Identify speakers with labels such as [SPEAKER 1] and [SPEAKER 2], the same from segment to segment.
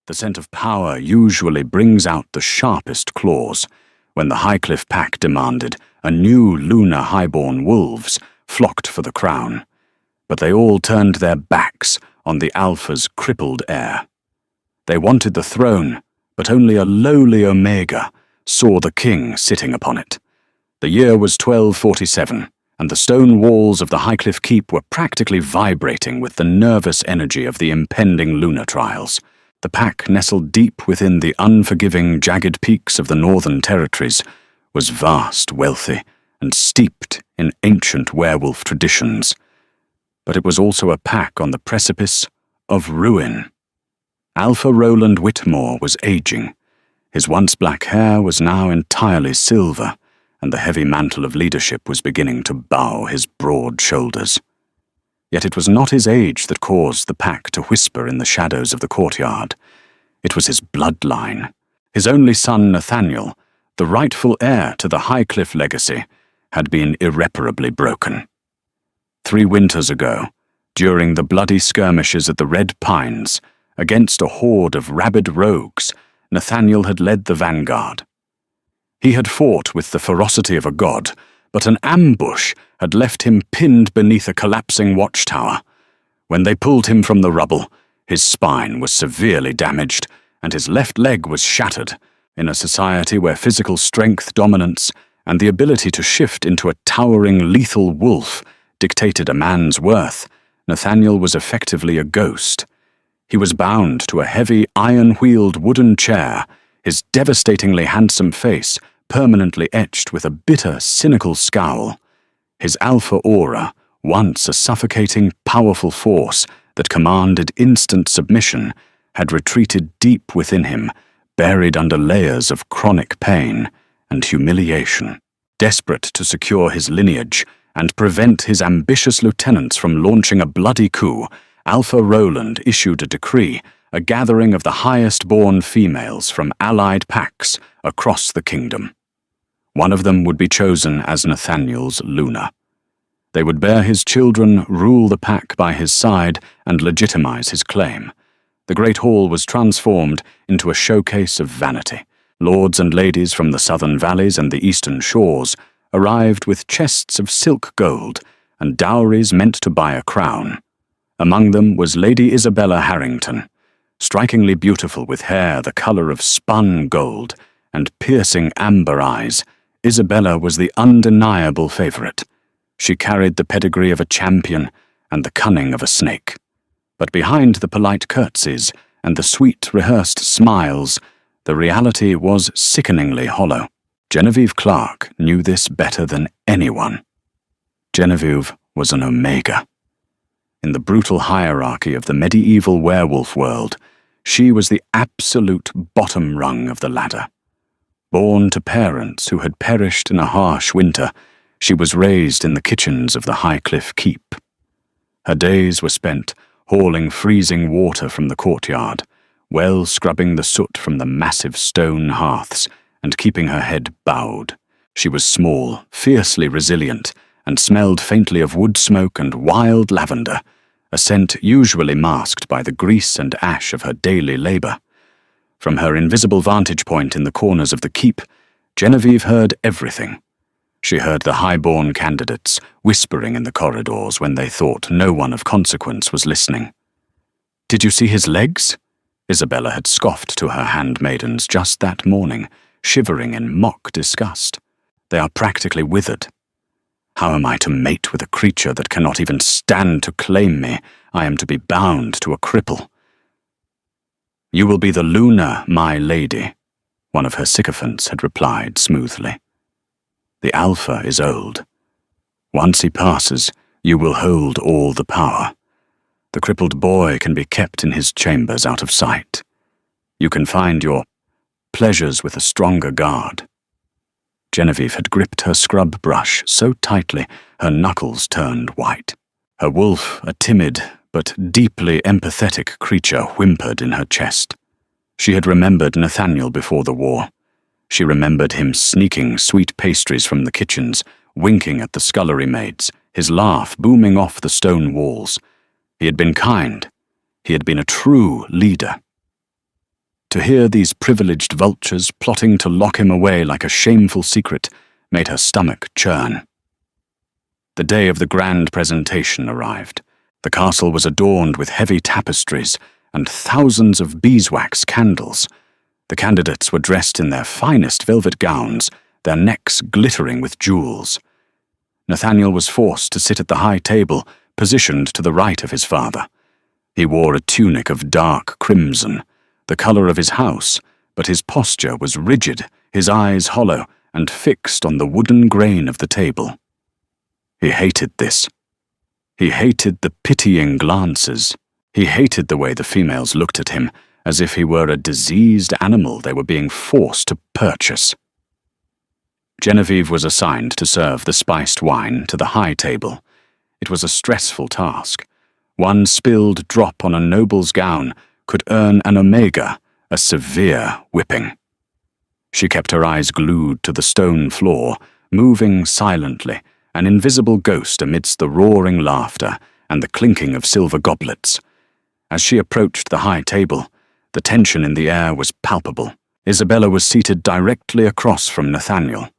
[SPEAKER 1] The scent of power usually brings out the sharpest claws. When the Highcliffe pack demanded, a new lunar highborn wolves flocked for the crown. But they all turned their backs on the Alpha's crippled heir. They wanted the throne, but only a lowly Omega saw the king sitting upon it. The year was 1247, and the stone walls of the Highcliffe Keep were practically vibrating with the nervous energy of the impending lunar trials. The pack, nestled deep within the unforgiving, jagged peaks of the Northern Territories, was vast, wealthy, and steeped in ancient werewolf traditions. But it was also a pack on the precipice of ruin. Alpha Roland Whitmore was aging. His once black hair was now entirely silver, and the heavy mantle of leadership was beginning to bow his broad shoulders. Yet it was not his age that caused the pack to whisper in the shadows of the courtyard. It was his bloodline. His only son, Nathaniel, the rightful heir to the Highcliffe legacy, had been irreparably broken. 3 winters ago, during the bloody skirmishes at the Red Pines, against a horde of rabid rogues, Nathaniel had led the vanguard. He had fought with the ferocity of a god, but an ambush had left him pinned beneath a collapsing watchtower. When they pulled him from the rubble, his spine was severely damaged, and his left leg was shattered. In a society where physical strength, dominance, and the ability to shift into a towering, lethal wolf dictated a man's worth, Nathaniel was effectively a ghost. He was bound to a heavy, iron-wheeled wooden chair, his devastatingly handsome face permanently etched with a bitter, cynical scowl. His alpha aura, once a suffocating, powerful force that commanded instant submission, had retreated deep within him, buried under layers of chronic pain and humiliation. Desperate to secure his lineage and prevent his ambitious lieutenants from launching a bloody coup, Alpha Roland issued a decree, a gathering of the highest-born females from allied packs across the kingdom. One of them would be chosen as Nathaniel's Luna. They would bear his children, rule the pack by his side, and legitimize his claim. The great hall was transformed into a showcase of vanity. Lords and ladies from the southern valleys and the eastern shores arrived with chests of silk gold and dowries meant to buy a crown. Among them was Lady Isabella Harrington, strikingly beautiful with hair the color of spun gold and piercing amber eyes. Isabella was the undeniable favorite. She carried the pedigree of a champion and the cunning of a snake. But behind the polite curtsies and the sweet, rehearsed smiles, the reality was sickeningly hollow. Genevieve Clark knew this better than anyone. Genevieve was an Omega. In the brutal hierarchy of the medieval werewolf world, she was the absolute bottom rung of the ladder. Born to parents who had perished in a harsh winter, she was raised in the kitchens of the Highcliffe Keep. Her days were spent hauling freezing water from the courtyard, well scrubbing the soot from the massive stone hearths, and keeping her head bowed. She was small, fiercely resilient, and smelled faintly of wood smoke and wild lavender, a scent usually masked by the grease and ash of her daily labor. From her invisible vantage point in the corners of the keep, Genevieve heard everything. She heard the high-born candidates whispering in the corridors when they thought no one of consequence was listening. "Did you see his legs?" Isabella had scoffed to her handmaidens just that morning, shivering in mock disgust. "They are practically withered. How am I to mate with a creature that cannot even stand to claim me? I am to be bound to a cripple." "You will be the Luna, my lady," one of her sycophants had replied smoothly. "The Alpha is old. Once he passes, you will hold all the power. The crippled boy can be kept in his chambers out of sight. You can find your pleasures with a stronger guard." Genevieve had gripped her scrub brush so tightly her knuckles turned white. Her wolf, a timid but deeply empathetic creature, whimpered in her chest. She had remembered Nathaniel before the war. She remembered him sneaking sweet pastries from the kitchens, winking at the scullery maids, his laugh booming off the stone walls. He had been kind. He had been a true leader. To hear these privileged vultures plotting to lock him away like a shameful secret made her stomach churn. The day of the grand presentation arrived. The castle was adorned with heavy tapestries and thousands of beeswax candles. The candidates were dressed in their finest velvet gowns, their necks glittering with jewels. Nathaniel was forced to sit at the high table, positioned to the right of his father. He wore a tunic of dark crimson, the colour of his house, but his posture was rigid, his eyes hollow and fixed on the wooden grain of the table. He hated this. He hated the pitying glances. He hated the way the females looked at him, as if he were a diseased animal they were being forced to purchase. Genevieve was assigned to serve the spiced wine to the high table. It was a stressful task. One spilled drop on a noble's gown could earn an omega, a severe whipping. She kept her eyes glued to the stone floor, moving silently, an invisible ghost amidst the roaring laughter and the clinking of silver goblets. As she approached the high table, the tension in the air was palpable. Isabella was seated directly across from Nathaniel.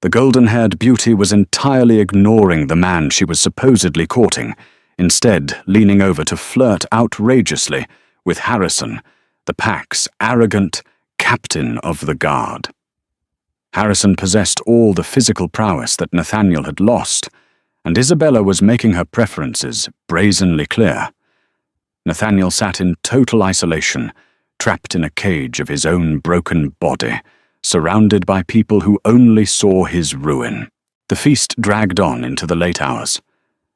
[SPEAKER 1] The golden-haired beauty was entirely ignoring the man she was supposedly courting, instead leaning over to flirt outrageously with Harrison, the pack's arrogant captain of the guard. Harrison possessed all the physical prowess that Nathaniel had lost, and Isabella was making her preferences brazenly clear. Nathaniel sat in total isolation, trapped in a cage of his own broken body, surrounded by people who only saw his ruin. The feast dragged on into the late hours.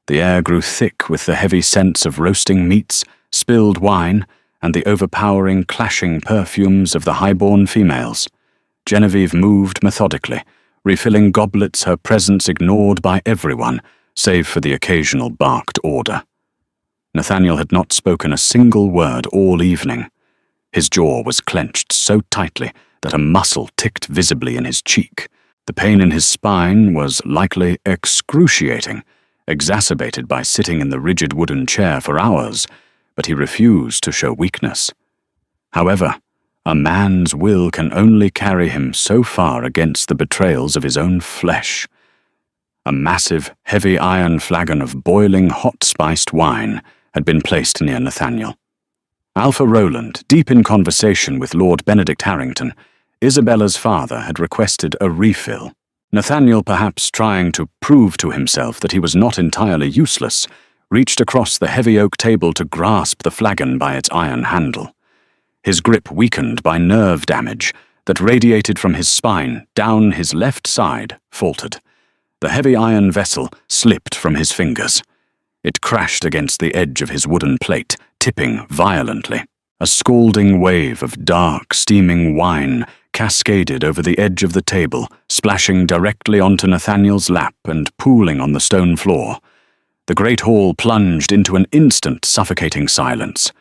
[SPEAKER 1] The air grew thick with the heavy scents of roasting meats, spilled wine, and the overpowering clashing perfumes of the high-born females. Genevieve moved methodically, refilling goblets her presence ignored by everyone, save for the occasional barked order. Nathaniel had not spoken a single word all evening. His jaw was clenched so tightly that a muscle ticked visibly in his cheek. The pain in his spine was likely excruciating, exacerbated by sitting in the rigid wooden chair for hours, but he refused to show weakness. However, a man's will can only carry him so far against the betrayals of his own flesh. A massive, heavy iron flagon of boiling hot spiced wine had been placed near Nathaniel. Alpha Roland, deep in conversation with Lord Benedict Harrington, Isabella's father had requested a refill. Nathaniel, perhaps trying to prove to himself that he was not entirely useless, reached across the heavy oak table to grasp the flagon by its iron handle. His grip weakened by nerve damage that radiated from his spine down his left side, faltered. The heavy iron vessel slipped from his fingers. It crashed against the edge of his wooden plate, tipping violently. A scalding wave of dark, steaming wine cascaded over the edge of the table, splashing directly onto Nathaniel's lap and pooling on the stone floor. The great hall plunged into an instant suffocating silence.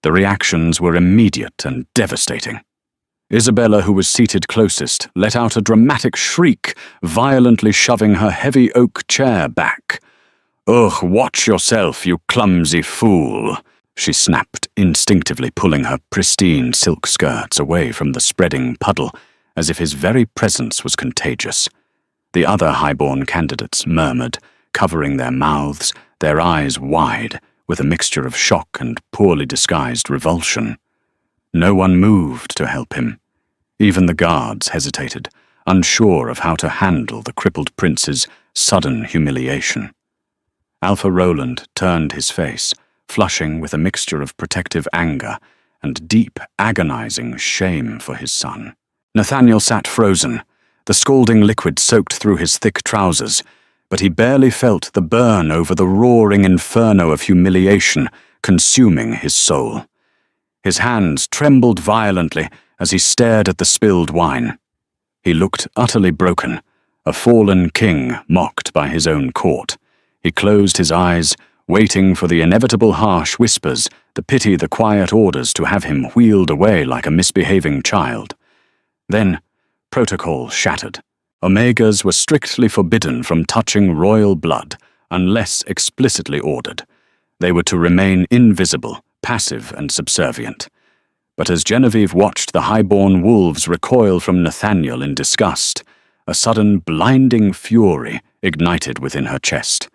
[SPEAKER 1] The reactions were immediate and devastating. Isabella, who was seated closest, let out a dramatic shriek, violently shoving her heavy oak chair back. "Ugh, watch yourself, you clumsy fool," she snapped, instinctively pulling her pristine silk skirts away from the spreading puddle, as if his very presence was contagious. The other high-born candidates murmured, covering their mouths, their eyes wide, with a mixture of shock and poorly disguised revulsion. No one moved to help him. Even the guards hesitated, unsure of how to handle the crippled prince's sudden humiliation. Alpha Roland turned his face, flushing with a mixture of protective anger and deep, agonizing shame for his son. Nathaniel sat frozen, the scalding liquid soaked through his thick trousers, but he barely felt the burn over the roaring inferno of humiliation consuming his soul. His hands trembled violently as he stared at the spilled wine. He looked utterly broken, a fallen king mocked by his own court. He closed his eyes, waiting for the inevitable harsh whispers, the pity, the quiet orders to have him wheeled away like a misbehaving child. Then, protocol shattered. Omegas were strictly forbidden from touching royal blood, unless explicitly ordered. They were to remain invisible, passive and subservient. But as Genevieve watched the highborn wolves recoil from Nathaniel in disgust, a sudden blinding fury ignited within her chest.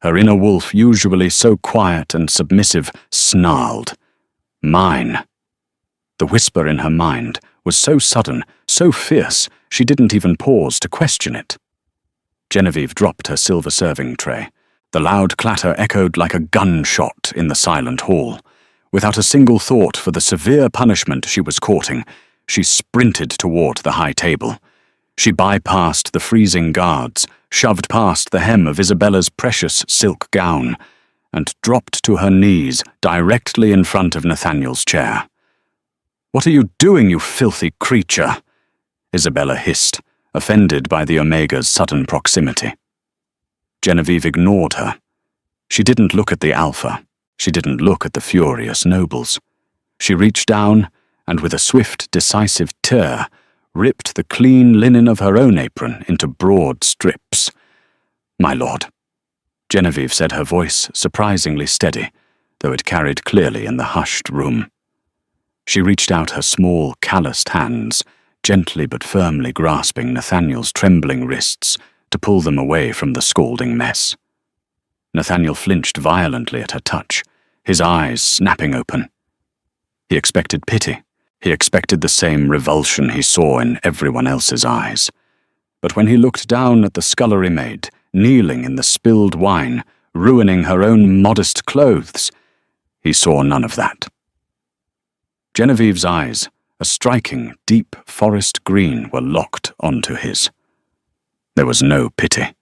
[SPEAKER 1] Her inner wolf, usually so quiet and submissive, snarled. "Mine." The whisper in her mind was so sudden, so fierce, she didn't even pause to question it. Genevieve dropped her silver serving tray. The loud clatter echoed like a gunshot in the silent hall. Without a single thought for the severe punishment she was courting, she sprinted toward the high table. She bypassed the freezing guards, shoved past the hem of Isabella's precious silk gown, and dropped to her knees directly in front of Nathaniel's chair. "What are you doing, you filthy creature?" Isabella hissed, offended by the Omega's sudden proximity. Genevieve ignored her. She didn't look at the Alpha. She didn't look at the furious nobles. She reached down, and with a swift, decisive tear, ripped the clean linen of her own apron into broad strips. "My lord," Genevieve said, her voice surprisingly steady, though it carried clearly in the hushed room. She reached out her small, calloused hands, gently but firmly grasping Nathaniel's trembling wrists to pull them away from the scalding mess. Nathaniel flinched violently at her touch, his eyes snapping open. He expected pity. He expected the same revulsion he saw in everyone else's eyes. But when he looked down at the scullery maid, kneeling in the spilled wine, ruining her own modest clothes, he saw none of that. Genevieve's eyes, a striking, deep forest green, were locked onto his. There was no pity.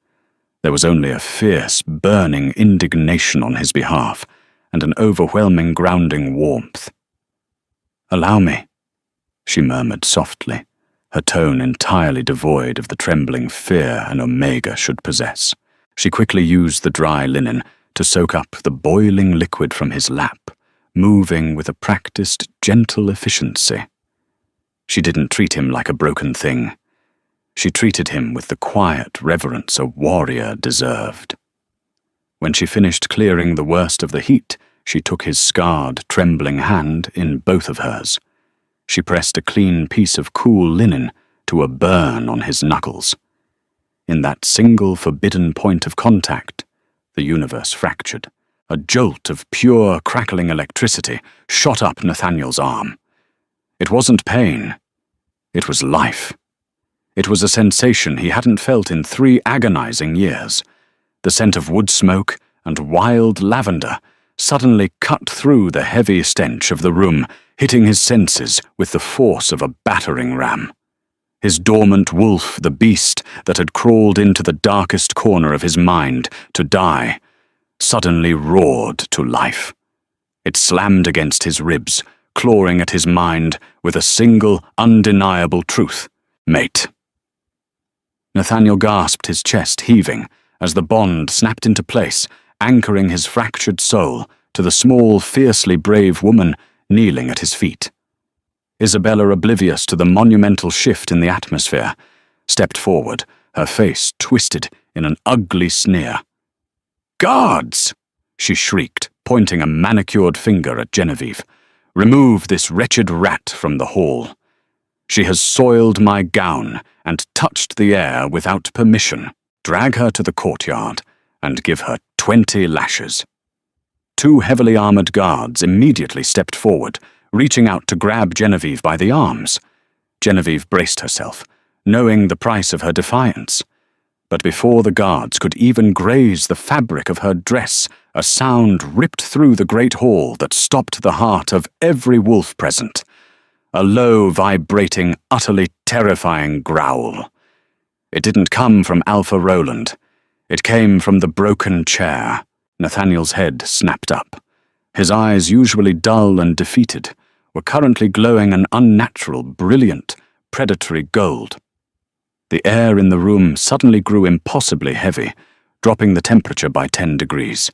[SPEAKER 1] There was only a fierce, burning indignation on his behalf, and an overwhelming, grounding warmth. "Allow me," she murmured softly, her tone entirely devoid of the trembling fear an Omega should possess. She quickly used the dry linen to soak up the boiling liquid from his lap, moving with a practiced, gentle efficiency. She didn't treat him like a broken thing. She treated him with the quiet reverence a warrior deserved. When she finished clearing the worst of the heat, she took his scarred, trembling hand in both of hers. She pressed a clean piece of cool linen to a burn on his knuckles. In that single forbidden point of contact, the universe fractured. A jolt of pure, crackling electricity shot up Nathaniel's arm. It wasn't pain. It was life. It was a sensation he hadn't felt in 3 agonizing years. The scent of wood smoke and wild lavender suddenly cut through the heavy stench of the room, hitting his senses with the force of a battering ram. His dormant wolf, the beast that had crawled into the darkest corner of his mind to die, suddenly roared to life. It slammed against his ribs, clawing at his mind with a single, undeniable truth: mate. Nathaniel gasped, his chest heaving, as the bond snapped into place, anchoring his fractured soul to the small, fiercely brave woman kneeling at his feet. Isabella, oblivious to the monumental shift in the atmosphere, stepped forward, her face twisted in an ugly sneer. "Guards!" she shrieked, pointing a manicured finger at Genevieve. "Remove this wretched rat from the hall. She has soiled my gown and touched the air without permission. Drag her to the courtyard and give her 20 lashes." 2 heavily armored guards immediately stepped forward, reaching out to grab Genevieve by the arms. Genevieve braced herself, knowing the price of her defiance. But before the guards could even graze the fabric of her dress, a sound ripped through the great hall that stopped the heart of every wolf present. A low, vibrating, utterly terrifying growl. It didn't come from Alpha Roland. It came from the broken chair. Nathaniel's head snapped up. His eyes, usually dull and defeated, were currently glowing an unnatural, brilliant, predatory gold. The air in the room suddenly grew impossibly heavy, dropping the temperature by 10 degrees.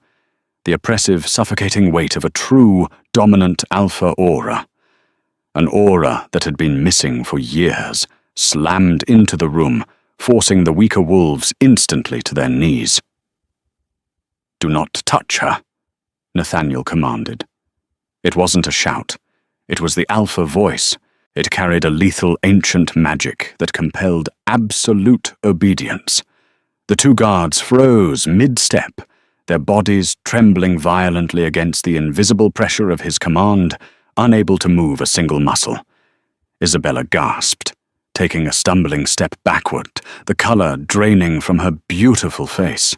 [SPEAKER 1] The oppressive, suffocating weight of a true, dominant alpha aura. An aura that had been missing for years, slammed into the room, forcing the weaker wolves instantly to their knees. "Do not touch her," Nathaniel commanded. It wasn't a shout. It was the Alpha voice. It carried a lethal ancient magic that compelled absolute obedience. The two guards froze mid-step, their bodies trembling violently against the invisible pressure of his command, unable to move a single muscle. Isabella gasped, taking a stumbling step backward, the color draining from her beautiful face.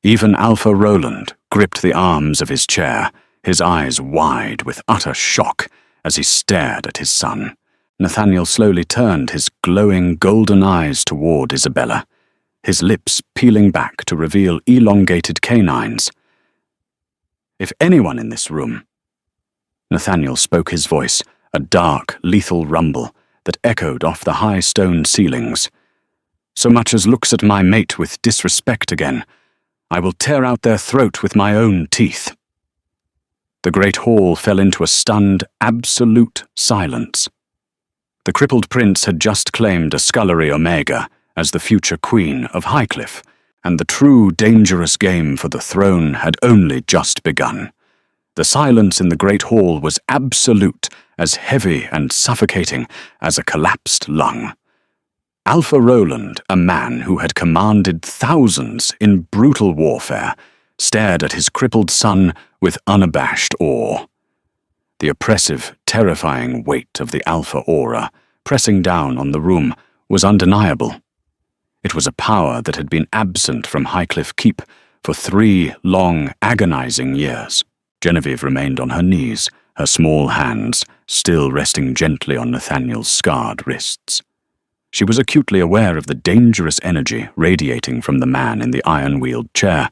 [SPEAKER 1] Even Alpha Roland gripped the arms of his chair, his eyes wide with utter shock as he stared at his son. Nathaniel slowly turned his glowing golden eyes toward Isabella, his lips peeling back to reveal elongated canines. "If anyone in this room—" Nathaniel spoke his voice, a dark, lethal rumble that echoed off the high stone ceilings. "So much as looks at my mate with disrespect again, I will tear out their throat with my own teeth." The great hall fell into a stunned, absolute silence. The crippled prince had just claimed a scullery Omega as the future queen of Highcliffe, and the true dangerous game for the throne had only just begun. The silence in the great hall was absolute, as heavy and suffocating as a collapsed lung. Alpha Roland, a man who had commanded thousands in brutal warfare, stared at his crippled son with unabashed awe. The oppressive, terrifying weight of the Alpha aura, pressing down on the room, was undeniable. It was a power that had been absent from Highcliffe Keep for 3 long, agonizing years. Genevieve remained on her knees, her small hands still resting gently on Nathaniel's scarred wrists. She was acutely aware of the dangerous energy radiating from the man in the iron-wheeled chair,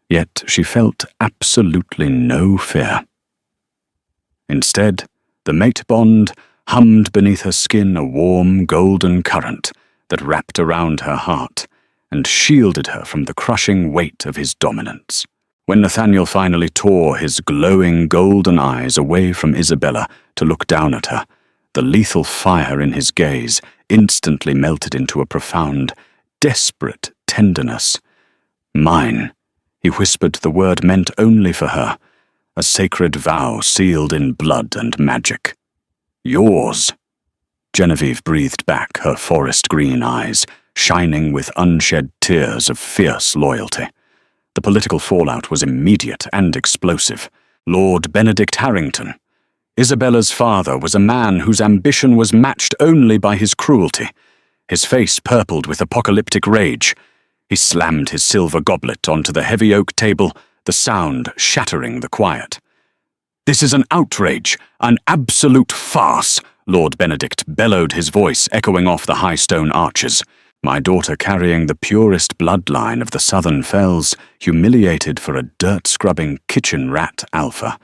[SPEAKER 1] yet she felt absolutely no fear. Instead, the mate bond hummed beneath her skin a warm, golden current that wrapped around her heart and shielded her from the crushing weight of his dominance. When Nathaniel finally tore his glowing golden eyes away from Isabella to look down at her, the lethal fire in his gaze instantly melted into a profound, desperate tenderness. "Mine," he whispered the word meant only for her, a sacred vow sealed in blood and magic. "Yours." Genevieve breathed back, her forest-green eyes shining with unshed tears of fierce loyalty. The political fallout was immediate and explosive. Lord Benedict Harrington. Isabella's father was a man whose ambition was matched only by his cruelty. His face purpled with apocalyptic rage. He slammed his silver goblet onto the heavy oak table, the sound shattering the quiet. "This is an outrage, an absolute farce," Lord Benedict bellowed, his voice echoing off the high stone arches. "My daughter, carrying the purest bloodline of the southern fells, humiliated for a dirt-scrubbing kitchen rat, Alpha.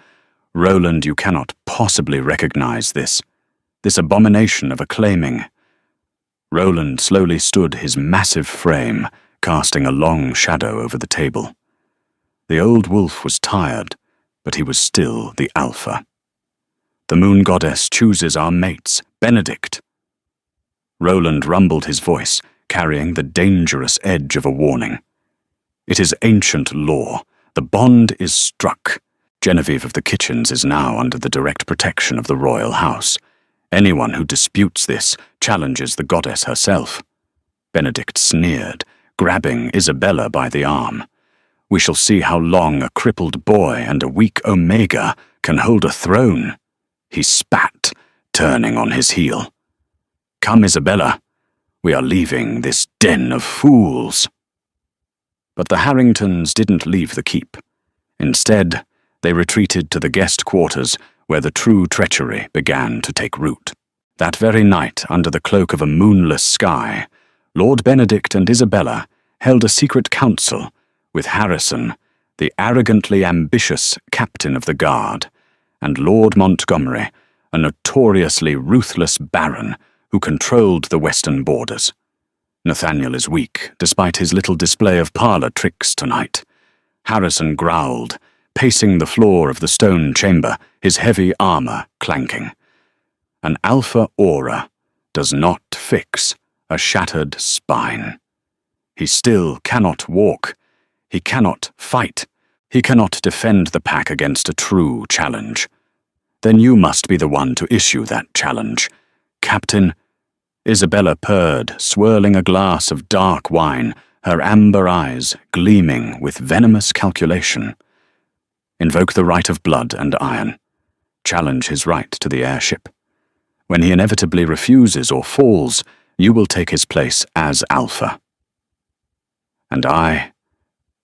[SPEAKER 1] Roland, you cannot possibly recognize this abomination of a claiming." Roland slowly stood, his massive frame casting a long shadow over the table. The old wolf was tired, but he was still the Alpha. "The moon goddess chooses our mates, Benedict." Roland rumbled his voice, carrying the dangerous edge of a warning. "It is ancient law. The bond is struck. Genevieve of the Kitchens is now under the direct protection of the royal house. Anyone who disputes this challenges the goddess herself." Benedict sneered, grabbing Isabella by the arm. "We shall see how long a crippled boy and a weak Omega can hold a throne." He spat, turning on his heel. "Come, Isabella. We are leaving this den of fools." But the Harringtons didn't leave the keep. Instead, they retreated to the guest quarters where the true treachery began to take root. That very night, under the cloak of a moonless sky, Lord Benedict and Isabella held a secret council with Harrison, the arrogantly ambitious captain of the guard, and Lord Montgomery, a notoriously ruthless baron who controlled the western borders. "Nathaniel is weak, despite his little display of parlor tricks tonight," Harrison growled, pacing the floor of the stone chamber, his heavy armor clanking. "An Alpha aura does not fix a shattered spine. He still cannot walk. He cannot fight. He cannot defend the pack against a true challenge. Then you must be the one to issue that challenge. Captain. Isabella purred, swirling a glass of dark wine, her amber eyes gleaming with venomous calculation. Invoke the right of blood and iron. Challenge his right to the airship. When he inevitably refuses or falls, you will take his place as Alpha. And I,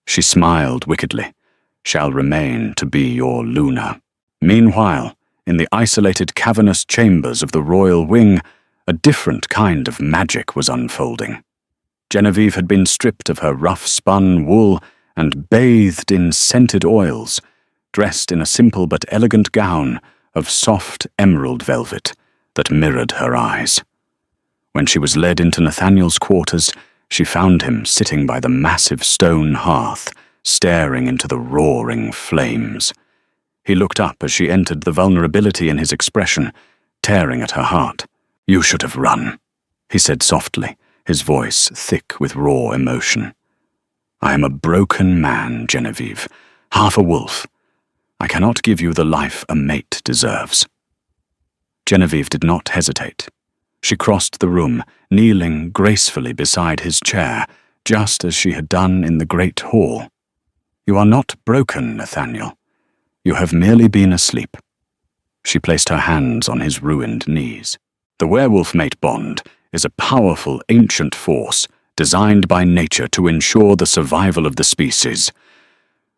[SPEAKER 1] she smiled wickedly, shall remain to be your Luna. Meanwhile, in the isolated cavernous chambers of the royal wing, a different kind of magic was unfolding. Genevieve had been stripped of her rough-spun wool and bathed in scented oils, dressed in a simple but elegant gown of soft emerald velvet that mirrored her eyes. When she was led into Nathaniel's quarters, she found him sitting by the massive stone hearth, staring into the roaring flames. He looked up as she entered, the vulnerability in his expression tearing at her heart. "You should have run," he said softly, his voice thick with raw emotion. "I am a broken man, Genevieve, half a wolf. I cannot give you the life a mate deserves." Genevieve did not hesitate. She crossed the room, kneeling gracefully beside his chair, just as she had done in the great hall. "You are not broken, Nathaniel. You have merely been asleep." She placed her hands on his ruined knees. The werewolf-mate bond is a powerful, ancient force designed by nature to ensure the survival of the species.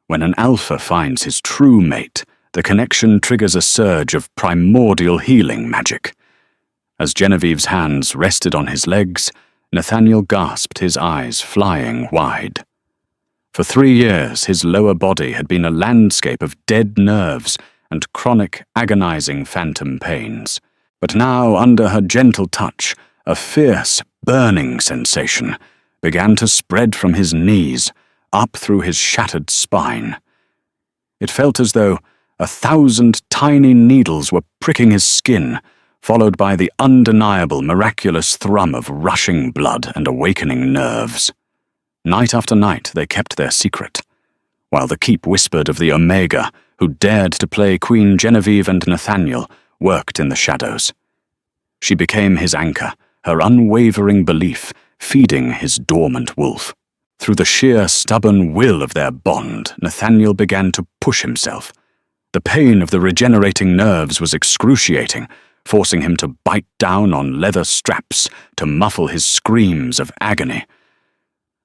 [SPEAKER 1] When an alpha finds his true mate, the connection triggers a surge of primordial healing magic. As Genevieve's hands rested on his legs, Nathaniel gasped, his eyes flying wide. For 3 years, his lower body had been a landscape of dead nerves and chronic, agonizing phantom pains. But now, under her gentle touch, a fierce, burning sensation began to spread from his knees, up through his shattered spine. It felt as though 1,000 tiny needles were pricking his skin, followed by the undeniable, miraculous thrum of rushing blood and awakening nerves. Night after night they kept their secret, while the keep whispered of the Omega, who dared to play Queen Genevieve, and Nathaniel worked in the shadows. She became his anchor, her unwavering belief feeding his dormant wolf. Through the sheer stubborn will of their bond, Nathaniel began to push himself. The pain of the regenerating nerves was excruciating, forcing him to bite down on leather straps to muffle his screams of agony.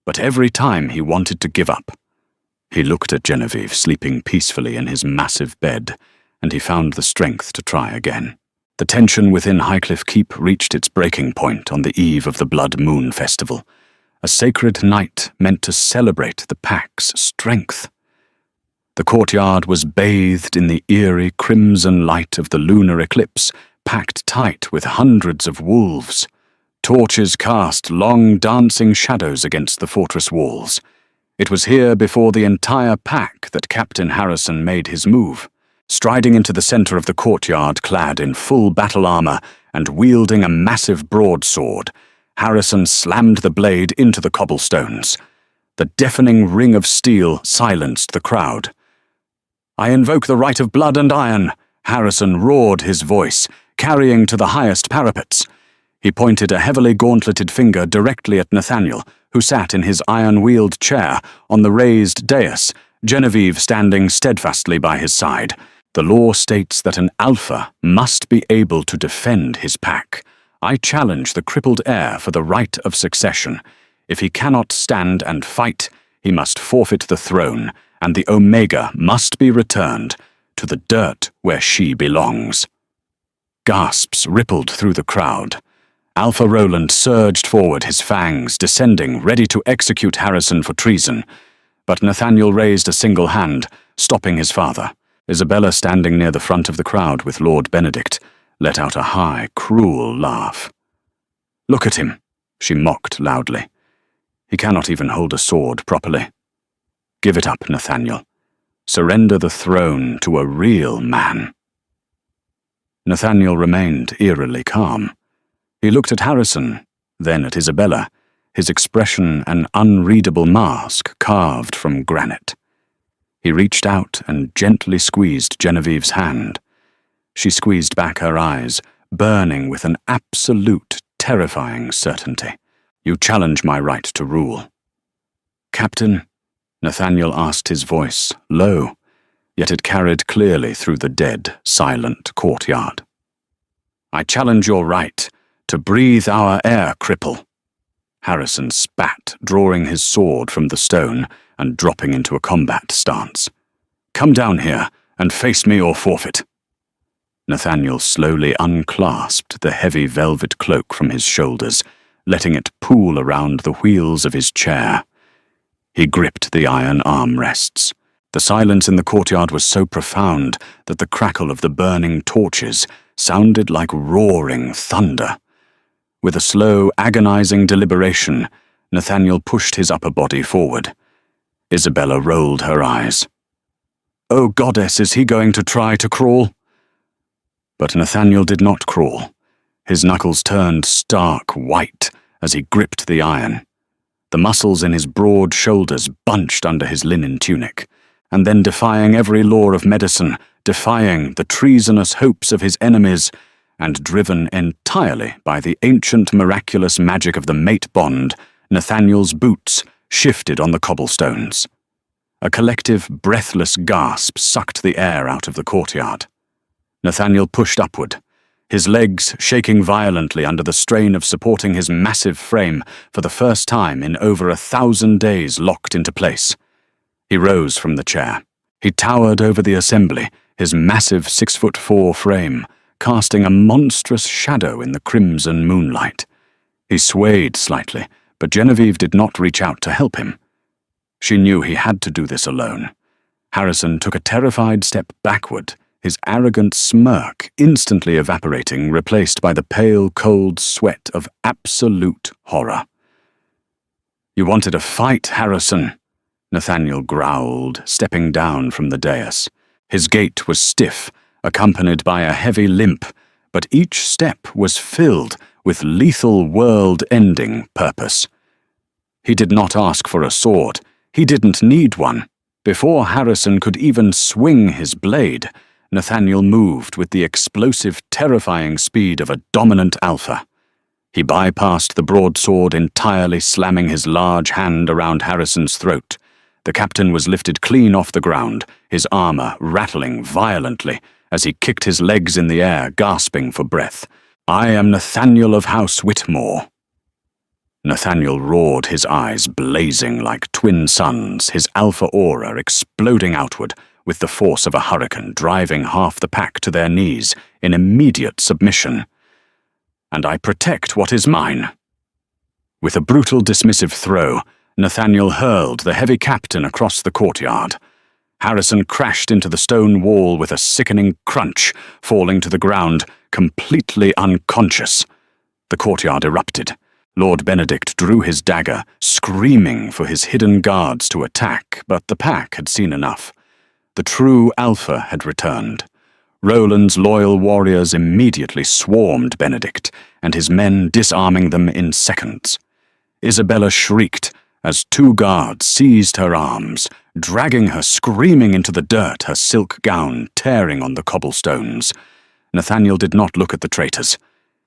[SPEAKER 1] But every time he wanted to give up, he looked at Genevieve sleeping peacefully in his massive bed, and he found the strength to try again. The tension within Highcliffe Keep reached its breaking point on the eve of the Blood Moon Festival, a sacred night meant to celebrate the pack's strength. The courtyard was bathed in the eerie crimson light of the lunar eclipse, packed tight with hundreds of wolves. Torches cast long dancing shadows against the fortress walls. It was here before the entire pack that Captain Harrison made his move. Striding into the center of the courtyard clad in full battle armor and wielding a massive broadsword, Harrison slammed the blade into the cobblestones. The deafening ring of steel silenced the crowd. "I invoke the right of blood and iron," Harrison roared his voice, carrying to the highest parapets. He pointed a heavily gauntleted finger directly at Nathaniel, who sat in his iron-wheeled chair on the raised dais, Genevieve standing steadfastly by his side. "The law states that an alpha must be able to defend his pack. I challenge the crippled heir for the right of succession. If he cannot stand and fight, he must forfeit the throne, and the Omega must be returned to the dirt where she belongs." Gasps rippled through the crowd. Alpha Roland surged forward, his fangs descending, ready to execute Harrison for treason. But Nathaniel raised a single hand, stopping his father. Isabella, standing near the front of the crowd with Lord Benedict, let out a high, cruel laugh. "Look at him," she mocked loudly. "He cannot even hold a sword properly. Give it up, Nathaniel. Surrender the throne to a real man." Nathaniel remained eerily calm. He looked at Harrison, then at Isabella, his expression an unreadable mask carved from granite. He reached out and gently squeezed Genevieve's hand. She squeezed back her eyes, burning with an absolute, terrifying certainty. "You challenge my right to rule." "Captain," Nathaniel asked, his voice low, yet it carried clearly through the dead, silent courtyard. "I challenge your right to breathe our air, cripple." Harrison spat, drawing his sword from the stone and dropping into a combat stance. "Come down here and face me or forfeit." Nathaniel slowly unclasped the heavy velvet cloak from his shoulders, letting it pool around the wheels of his chair. He gripped the iron armrests. The silence in the courtyard was so profound that the crackle of the burning torches sounded like roaring thunder. With a slow, agonizing deliberation, Nathaniel pushed his upper body forward. Isabella rolled her eyes. "Oh, goddess, is he going to try to crawl?" But Nathaniel did not crawl. His knuckles turned stark white as he gripped the iron. The muscles in his broad shoulders bunched under his linen tunic, and then, defying every law of medicine, defying the treasonous hopes of his enemies, and driven entirely by the ancient miraculous magic of the mate bond, Nathaniel's boots shifted on the cobblestones. A collective, breathless gasp sucked the air out of the courtyard. Nathaniel pushed upward, his legs shaking violently under the strain of supporting his massive frame for the first time in over 1,000 days locked into place. He rose from the chair. He towered over the assembly, his massive 6'4" frame, casting a monstrous shadow in the crimson moonlight. He swayed slightly, but Genevieve did not reach out to help him. She knew he had to do this alone. Harrison took a terrified step backward, his arrogant smirk instantly evaporating, replaced by the pale, cold sweat of absolute horror. "You wanted a fight, Harrison," Nathaniel growled, stepping down from the dais. His gait was stiff, accompanied by a heavy limp, but each step was filled with lethal world-ending purpose. He did not ask for a sword. He didn't need one. Before Harrison could even swing his blade, Nathaniel moved with the explosive, terrifying speed of a dominant alpha. He bypassed the broadsword entirely, slamming his large hand around Harrison's throat. The captain was lifted clean off the ground, his armor rattling violently as he kicked his legs in the air, gasping for breath. "I am Nathaniel of House Whitmore." Nathaniel roared, his eyes blazing like twin suns, his alpha aura exploding outward with the force of a hurricane, driving half the pack to their knees in immediate submission. "And I protect what is mine." With a brutal dismissive throw, Nathaniel hurled the heavy captain across the courtyard. Harrison crashed into the stone wall with a sickening crunch, falling to the ground, completely unconscious. The courtyard erupted. Lord Benedict drew his dagger, screaming for his hidden guards to attack, but the pack had seen enough. The true Alpha had returned. Roland's loyal warriors immediately swarmed Benedict, and his men disarming them in seconds. Isabella shrieked as 2 guards seized her arms, dragging her screaming into the dirt, her silk gown tearing on the cobblestones. Nathaniel did not look at the traitors.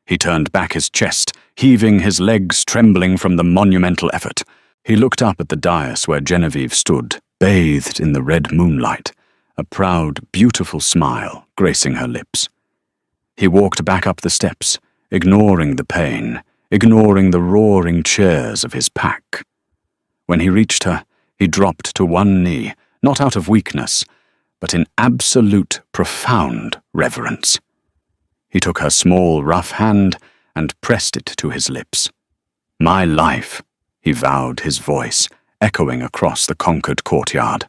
[SPEAKER 1] He turned back his chest, heaving his legs trembling from the monumental effort. He looked up at the dais where Genevieve stood, bathed in the red moonlight, a proud, beautiful smile gracing her lips. He walked back up the steps, ignoring the pain, ignoring the roaring cheers of his pack. When he reached her, he dropped to one knee, not out of weakness, but in absolute, profound reverence. He took her small, rough hand and pressed it to his lips. "My life," he vowed, his voice echoing across the conquered courtyard.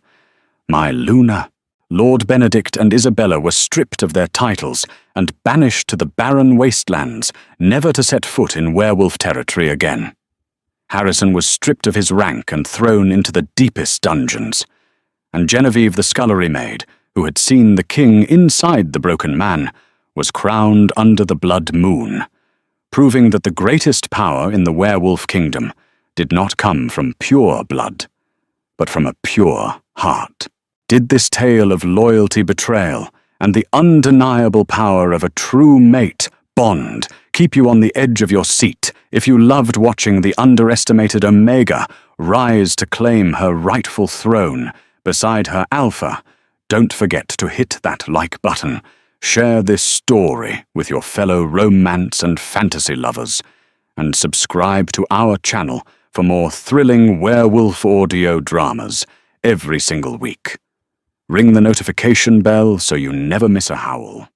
[SPEAKER 1] "My Luna." Lord Benedict and Isabella were stripped of their titles and banished to the barren wastelands, never to set foot in werewolf territory again. Harrison was stripped of his rank and thrown into the deepest dungeons. And Genevieve the scullery maid, who had seen the king inside the broken man, was crowned under the blood moon, proving that the greatest power in the werewolf kingdom did not come from pure blood, but from a pure heart. Did this tale of loyalty betrayal and the undeniable power of a true mate bond keep you on the edge of your seat if you loved watching the underestimated Omega rise to claim her rightful throne beside her Alpha. Don't forget to hit that like button. Share this story with your fellow romance and fantasy lovers, and subscribe to our channel for more thrilling werewolf audio dramas every single week. Ring the notification bell so you never miss a howl.